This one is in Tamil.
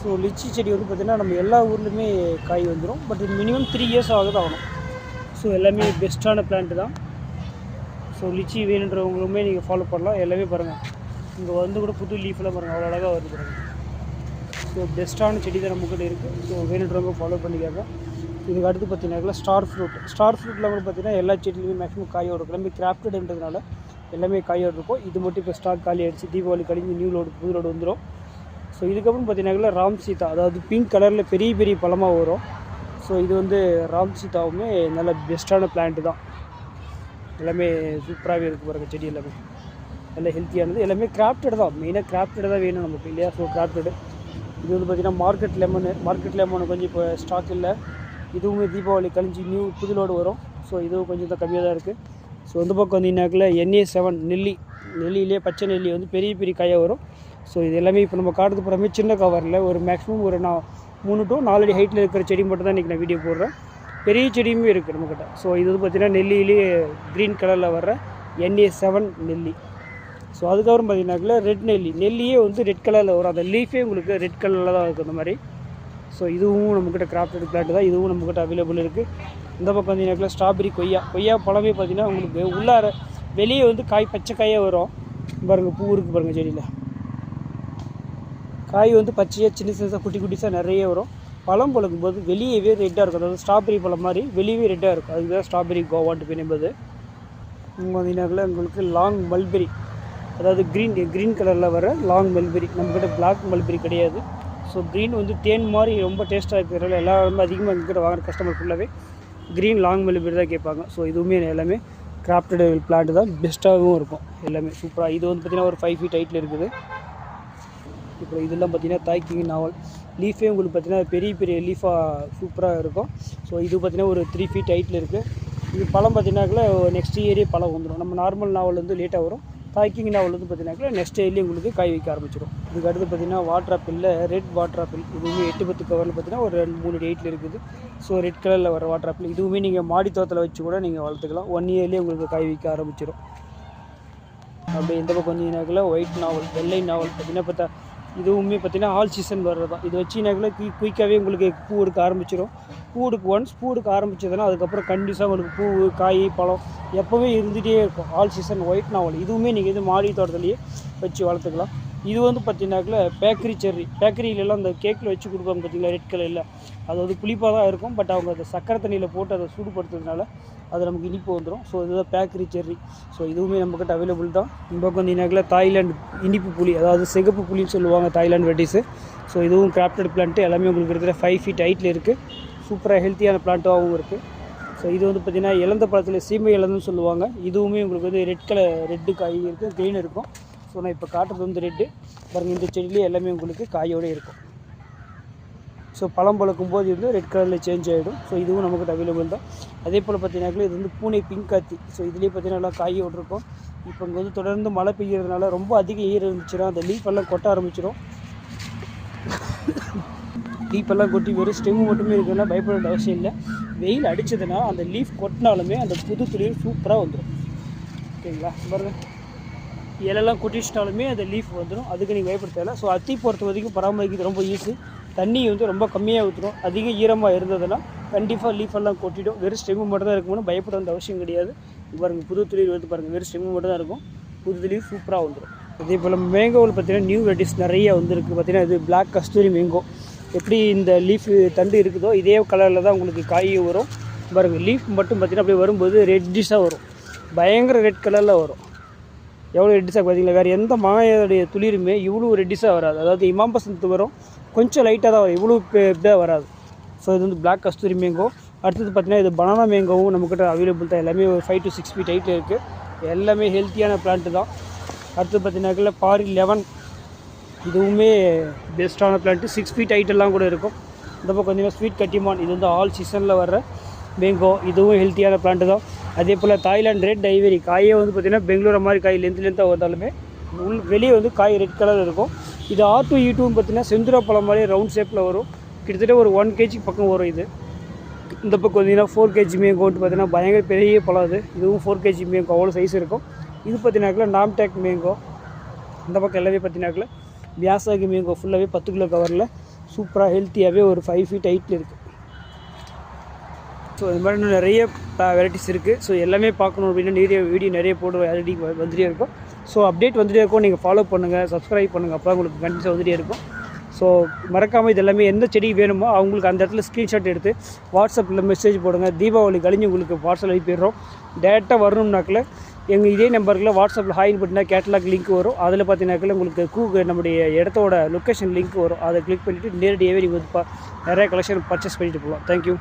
ஸோ லிச்சி செடி வந்து பார்த்திங்கன்னா நம்ம எல்லா ஊர்லேயுமே காய் வந்துடும். பட் மினிமம் 3 இயர்ஸ் ஆகணும். ஸோ எல்லாமே பெஸ்ட்டான பிளான்ட்டு தான். ஸோ லிச்சி வேணுன்றவங்களுமே நீங்கள் ஃபாலோ பண்ணலாம். எல்லாமே பாருங்கள், இங்கே வந்து கூட புது லீஃபெல்லாம் பாருங்கள், அவ்வளோ அழகாக வருது பாருங்கள். ஸோ பெஸ்ட்டான செடி தான் நம்மக்கிட்ட இருக்குது. ஸோ வேணுன்றவங்க ஃபாலோ பண்ணிக்காங்க. இதுக்கு அடுத்து பார்த்தீங்கன்னா ஸ்டார் ஃப்ரூட்டில் கூட பார்த்திங்கன்னா எல்லா செடியிலுமே மேக்ஸிமம் காயோடு எல்லாமே கிராஃப்டடுன்றதுனால எல்லாமே காயோடு இருக்கும். இது மட்டும் இப்போ ஸ்டாக் காலி ஆகிடுச்சு. தீபாவளி கழிஞ்சு நியூ லோடு புது லோடு வந்துடும். ஸோ இதுக்கப்புறம் பார்த்தீங்கன்னா ராம் சீதா, அதாவது பிங்க் கலரில் பெரிய பெரிய பழமாக வரும். ஸோ இது வந்து ராம் சீதாவுமே நல்ல பெஸ்ட்டான பிளான்ட்டு தான். எல்லாமே சூப்பராகவே இருக்குது பாருங்கள். செடி எல்லாமே நல்ல ஹெல்த்தியானது. எல்லாமே கிராஃப்டட் தான். மெயினாக கிராஃப்டட் தான் வேணும் நமக்கு இல்லையா. ஸோ கிராஃப்டடு இது வந்து பார்த்திங்கன்னா மார்க்கெட் லெமனு கொஞ்சம் இப்போ ஸ்டாக் இல்லை. இதுவுமே தீபாவளி கழிஞ்சு நியூ புது லோடு வரும். ஸோ இதுவும் கொஞ்சம் தான் கம்மியாக தான் இருக்குது. ஸோ இந்த பக்கம் வந்தீங்கன்னாக்கில் NA7 நெல்லியிலே பச்சை நெல்லி வந்து பெரிய பெரிய காயாக வரும். ஸோ இது எல்லாமே இப்போ நம்ம காட்டுறது போகிறமே சின்ன கவரில் ஒரு மேக்ஸிமம் ஒரு 3 to 4 அடி ஹைட்டில் இருக்கிற செடி மட்டும் தான் இன்றைக்கி நான் வீடியோ போடுறேன். பெரிய செடியுமே இருக்குது நம்மக்கிட்ட. ஸோ இது வந்து பார்த்திங்கன்னா நெல்லியிலே க்ரீன் கலரில் வர்ற NA7 நெல்லி. ஸோ அதுக்கப்புறம் பார்த்தீங்கன்னாக்கில் ரெட் நெல்லியே வந்து ரெட் கலரில் வரும். அந்த லீஃபே உங்களுக்கு ரெட் கலரில் தான் இருக்குது அந்த மாதிரி. ஸோ இதுவும் நம்மக்கிட்ட கிராஃப்டட் பிளான்ட் தான். இதுவும் நம்மக்கிட்ட அவைலபிள் இருக்குது. இந்த பக்கம் பார்த்தீங்கன்னாக்கில் ஸ்ட்ராபெரி கொய்யா பழமே பார்த்திங்கன்னா உங்களுக்கு உள்ளார வெளியே வந்து பச்சை காயாக வரும் பாருங்கள். பூ இருக்குது பாருங்கள் செடியில். காய் வந்து பச்சையாக சின்ன குட்டிஸாக நிறைய வரும். பழம் பழுக்கும்போது வெளியவே ரெட்டாக இருக்கும். அதாவது ஸ்ட்ராபெரி பழம் மாதிரி வெளியவே ரெட்டாக இருக்கும். அதுதான் ஸ்ட்ராபெரி கோவான்ட்டு பேர் என்பது. இங்கே பார்த்தீங்கன்னாக்கில் உங்களுக்கு லாங் மல்பெரி, அதாவது க்ரீன் கலரில் வர லாங் மல்பெரி. நம்மக்கிட்ட பிளாக் மல்பெரி கிடையாது. ஸோ க்ரீன் வந்து தேன் மாதிரி ரொம்ப டேஸ்ட்டாக இருக்கிறதுனால எல்லாருமே அதிகமாக எங்ககிட்ட வாங்குற கஸ்டமர் ஃபுல்லாகவே க்ரீன் லாங் மல்பெரி தான் கேட்பாங்க. ஸோ இதுவுமே எல்லாமே கிராஃப்டட் பிளான்ட் தான். பெஸ்ட்டாகவும் இருக்கும் எல்லாமே சூப்பராக. இது வந்து பார்த்திங்கன்னா ஒரு 5 feet ஹைட்டில் இருக்குது. இப்போ இதெல்லாம் பார்த்திங்கன்னா தாய் கிங் நாவல் லீஃபே உங்களுக்கு பார்த்திங்கன்னா பெரிய பெரிய லீஃபாக சூப்பராக இருக்கும். ஸோ இது பார்த்திங்கன்னா ஒரு 3 feet ஹைட்டில் இருக்குது. இது பழம் பார்த்திங்கனாக்கில் நெக்ஸ்ட் இயரே பழம் வந்துடும். நம்ம நார்மல் நாவல் வந்து லேட்டாக வரும். தாய் கிங் நாவல் வந்து பார்த்திங்கனாக்கில் நெக்ஸ்ட் இயர்லேயே உங்களுக்கு காய் வைக்க ஆரம்பிச்சிடும். இதுக்கு அடுத்து பார்த்திங்கன்னா வாட்டர் ஆப்பிளில் ரெட் வாட்டர் ஆப்பிள். இதுவுமே 8-10 கவரில் பார்த்திங்கன்னா ஒரு 2-3 ஹைட்டில் இருக்குது. ஸோ ரெட் கலரில் வர வாட்டர் ஆப்பிள் இதுவுமே நீங்கள் மாடி தோட்டத்தில் வச்சு கூட நீங்கள் வளர்த்துக்கலாம். 1 இயர்லேயே உங்களுக்கு காய் வைக்க ஆரம்பிச்சிடும். அப்படியே இந்த பக்கம் வந்தீங்கன்னாக்கில் ஒயிட் நாவல், வெள்ளை நாவல் பார்த்திங்கன்னா பார்த்தா இதுவுமே பார்த்திங்கன்னா ஆல் சீசன் வர்றது தான். இது வச்சிங்கனாக்கில் குயிக்காகவே உங்களுக்கு பூ எடுக்க ஆரம்பிச்சிடும். பூ எடுக்க ஆரம்பிச்சதுன்னா அதுக்கப்புறம் கண்டிப்பாக உங்களுக்கு பூ காய் பழம் எப்போவுமே இருந்துகிட்டே இருக்கும். ஆல் சீசன் ஒயிட் நாவல் இதுவுமே நீங்கள் இது மாடி தோட்டத்துலேயே வச்சு வளர்த்துக்கலாம். இது வந்து பார்த்திங்கனாக்கில் பேக்கரியிலலாம் அந்த கேக்கில் வச்சு கொடுப்பாங்க பார்த்திங்களா ரெட் கலரில். அது வந்து புளிப்பாக தான் இருக்கும். பட் அவங்க அந்த சக்கரை தண்ணியில் போட்டு அதை சூடுபடுத்துறதுனால அது நமக்கு இனிப்பு வந்துடும். ஸோ இதுதான் பேக்கரி செர்ரி. ஸோ இதுவுமே நம்மக்கிட்ட அவைலபிள் தான். இந்த பக்கம் வந்தீங்கன்னாக்கில் தாய்லாந்து இனிப்பு புளி, அதாவது சிகப்பு புளின்னு சொல்லுவாங்க தாய்லாந்து வெரைட்டிஸு. ஸோ இதுவும் கிராஃப்டட் பிளான்ட்டு. எல்லாமே உங்களுக்கு இருக்கிற 5 feet ஹைட்டில் இருக்குது. சூப்பராக ஹெல்த்தியான பிளான்ட்டாகவும் இருக்குது. ஸோ இது வந்து பார்த்திங்கன்னா இழந்த பழத்தில் சீமை இழந்துன்னு சொல்லுவாங்க. இதுவுமே உங்களுக்கு வந்து ரெட்டு காய் இருக்குது, க்ரீன் இருக்கும். ஸோ நான் இப்போ காட்டுறது வந்து ரெட்டு பாருங்கள். இந்த செடியிலே எல்லாமே உங்களுக்கு காயோடு இருக்கும். ஸோ பழம் பழுக்கும் போது வந்து ரெட் கலரில் சேஞ்ச் ஆகிடும். ஸோ இதுவும் நமக்கு அவைலபிள் தான். அதே போல் பார்த்தீங்கன்னாக்கில் இது வந்து பூனை பிங்க் காத்தி. ஸோ இதுலேயே பார்த்தீங்கன்னா நல்லா காயோடு இருக்கும். இப்போ இங்கே வந்து தொடர்ந்து மழை பெய்யறதுனால ரொம்ப அதிக ஈரம் இருந்துச்சுன்னா அந்த லீஃபெல்லாம் கொட்ட ஆரம்பிச்சிடும். லீஃபெல்லாம் கொட்டி வெறும் ஸ்டெம் மட்டுமே இருக்குதுன்னா பயப்பட வேண்டிய அவசியம் இல்லை. வெயில் அடித்ததுன்னா அந்த லீஃப் கொட்டினாலுமே அந்த புது துளிர் சூப்பராக வந்துடும். ஓகேங்களா பாருங்கள், இலெல்லாம் கொட்டிச்சிட்டாலுமே அந்த லீஃப் வந்துடும். அதுக்கு நீங்கள் பயப்பட தேவை. ஸோ அத்தி பொறுத்த வரைக்கும் பராமரிக்கிறது ரொம்ப ஈஸி. தண்ணி வந்து ரொம்ப கம்மியாக ஊற்றணும். அதிக ஈரமாக இருந்ததுன்னா கண்டிப்பாக லீஃபெல்லாம் கொட்டிடும். வெறும் ஸ்டெம்மு மட்டும் தான் இருக்கும்னு பயப்பட வேண்டிய அவசியம் கிடையாது. பாருங்கள் புது துளிர் வந்து பாருங்கள், வெறும் ஸ்டெம்மு மட்டும் தான் இருக்கும். புது துளிர் சூப்பராக வந்துடும். அதே போல் மேங்கோவில் பார்த்திங்கன்னா நியூ வெரைட்டிஸ் நிறைய வந்துருக்கு. பார்த்திங்கன்னா இது பிளாக் கஸ்தூரி மேங்கோ. எப்படி இந்த லீஃப் தண்டு இருக்குதோ இதே கலரில் தான் உங்களுக்கு காய் வரும். பாருங்கள் லீஃப் மட்டும் பார்த்திங்கன்னா அப்படியே வரும்போது ரெட்டிஷாக வரும். பயங்கர ரெட் கலரில் வரும். எவ்வளோ ரெட்டிஷாக பார்த்தீங்களா. வேறு எந்த மாயோடைய துளிருமே இவ்வளோ ரெட்டிஷாக வராது. அதாவது இமாம் பசந்த் வரும், கொஞ்சம் லைட்டாக தான் வரும், இவ்வளோ இதாக வராது. ஸோ இது வந்து பிளாக் கஸ்தூரி மேங்கோ. அடுத்தது பார்த்திங்கன்னா இது பனானா மேங்கோவும் நம்மக்கிட்ட அவைலபிள் தான். எல்லாமே ஒரு 5 to 6 feet ஹைட்டில் இருக்குது. எல்லாமே ஹெல்த்தியான பிளான்ட்டு தான். அடுத்தது பார்த்தீங்கன்னாக்கில் பாரி 11 இதுவுமே பெஸ்ட்டான பிளான்ட்டு. 6 feet ஹைட்டெல்லாம் கூட இருக்கும். இந்த பக்கம் பார்த்தீங்கன்னா ஸ்வீட் கட்டிமான். இது வந்து ஆல் சீசனில் வர்ற மேங்கோ. இதுவும் ஹெல்த்தியான பிளான்ட்டு தான். அதே போல் தாய்லாந்து ரெட் ஐவரி காயே வந்து பார்த்திங்கன்னா பெங்களூர் மாதிரி காய் லென்த்தாக வந்தாலுமே வெளியே வந்து காய் ரெட் கலர் இருக்கும். இது R2 E2 பார்த்திங்கன்னா செந்துரா பழம் மாதிரி ரவுண்ட் ஷேப்பில் வரும். கிட்டத்தட்ட ஒரு 1 kg பக்கம் வரும் இது. இந்த பக்கம் வந்தீங்கன்னா 4 kg மேங்கோன்ட்டு பார்த்தீங்கன்னா பயங்கர பெரிய பழம் அது. இதுவும் 4 kg மேங்கோ அவ்வளோ சைஸ் இருக்கும். இது பார்த்தீங்கன்னாக்கில் நாம்டேக் மேங்கோ. இந்த பக்கம் எல்லாமே பார்த்தீங்கன்னாக்கில் வியாசாகி மேங்கோ ஃபுல்லாகவே 10 கிலோ கவரில் சூப்பராக ஹெல்த்தியாகவே ஒரு 5 ஃபீட் ஹைட்டில் இருக்குது. ஸோ இது மாதிரி இன்னும் நிறைய வெரைட்டிஸ் இருக்குது. ஸோ எல்லாமே பார்க்கணும் அப்படின்னா வீடியோ நிறைய போட்டு ஆல்ரெடி வந்துட்டே இருக்கும். ஸோ அப்டேட் வந்துகிட்டே இருக்கும். நீங்கள் ஃபாலோ பண்ணுங்கள், சப்ஸ்கிரைப் பண்ணுங்கள், அப்போ உங்களுக்கு கண்டிப்பாக வந்துகிட்டே இருக்கும். ஸோ மறக்காமல் இது எல்லாமே எந்த செடி வேணுமோ அவங்களுக்கு அந்த இடத்துல ஸ்க்ரீன்ஷாட் எடுத்து வாட்ஸ்அப்பில் மெசேஜ் போடுங்க. தீபாவளி கழிஞ்சு உங்களுக்கு பார்சல் அனுப்பிடுறோம். டேரெக்டாக வரணும்னாக்கில் எங்கள் இதே நம்பருக்குள்ள வாட்ஸ்அப்பில் ஹாயின் பண்ணினா கேட்டலாக் லிங்க் வரும். அதில் பார்த்தீங்கன்னாக்கில் உங்களுக்கு நம்முடைய இடத்தோட லொக்கேஷன் லிங்க் வரும். அதை கிளிக் பண்ணிவிட்டு நேரடியாகவே நீங்கள் வந்து நிறைய கலெக்ஷன் பர்ச்சேஸ் பண்ணிட்டு போகலாம். தேங்க்யூ.